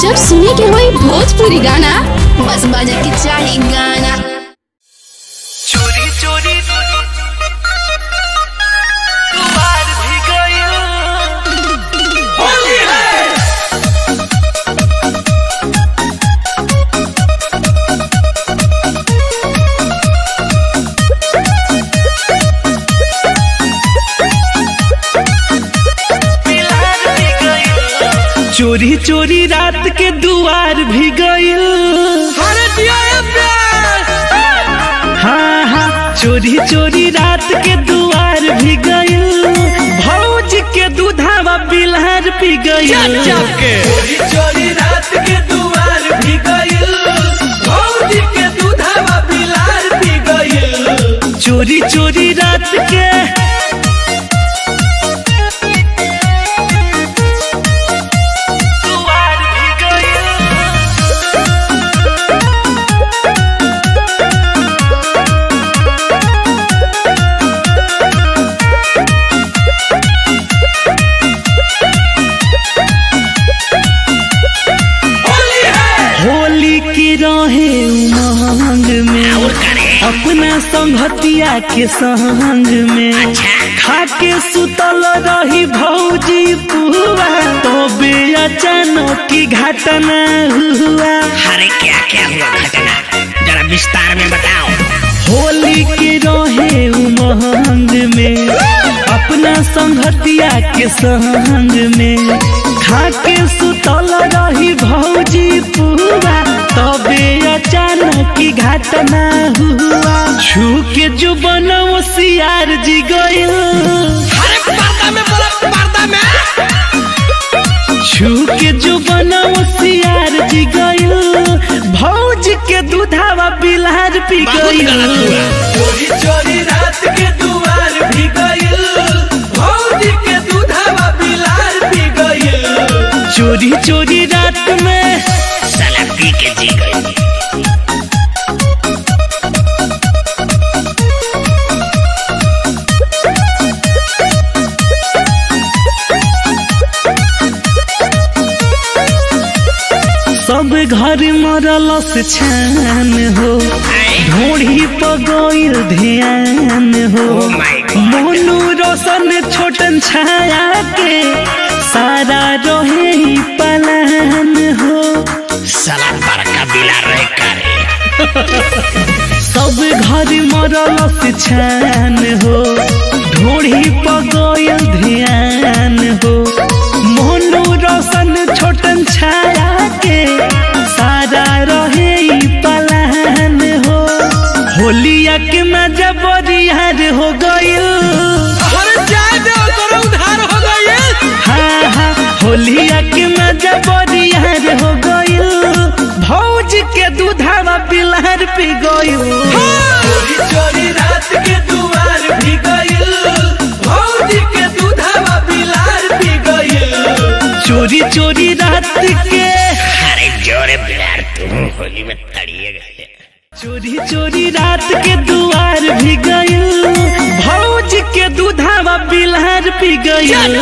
जब सुने के होई भोजपुरी गाना, बस बजे के चाही गाना। चोरी चोरी बार भी गयो होली है। चोरी चोरी रात के दुआर भी गइल। हाँ हाँ चोरी चोरी रात के दुआर भी गइल। भौज के दूधावा बिलहर पी गइल। चोरी चोरी रात के दुआर भी गइल। भौज के दूधावा बिलहर पी गइल। चोरी चोरी रात के रहे उमंग में अपना संगतिया के संग में खाके सुतल रही भौजी पुआ तो बे अचानक की घटना हुआ। अरे क्या क्या हुआ घटना, जरा विस्तार में बताओ। होली के रहे उमंग में अपना संगतिया के संग में खाके सुतल रही भौजी पुआ तबे अचानक की घटना हुआ। छू के जो बनव सियार जी गइल। छू के जो बनव सियार जी गइल। भौज के दूधावा बिलहर पी गइल। चोरी चोरी रात के दुआर भी गइल। भौज के दूधावा बिलहर पी गइल। चोरी चोरी रात में साला पी के जी गई। सब घर मरल से छान हो। ढोढ़ी पगोइल ध्यान हो। मोनू रोशन छोटन छाया के सारा रहे ही पलान हो। साला बड़का बिला रहे करे। सब घर मरल से छान हो। ढोढ़ी पगोइल ध्यान हो। मोनू रोशन छोटन छाया के सारा रहे ही पलान हो। होलिया के मजा बरियार हो गइल। हाँ हाँ होलिया के मजा बरियार हो गइल। भौज के दूधावा बिलहर पी गइल। चोरी चोरी रात के दुआर भी गइल। भौज के दूधावा बिलहर पी गइल। चोरी चोरी रात के अरे जोरे बिलार तुम होली में तड़िए गए। चोरी चोरी रात के दुआर भी गइल। भौज के दूधावा बिलहर पी गइल।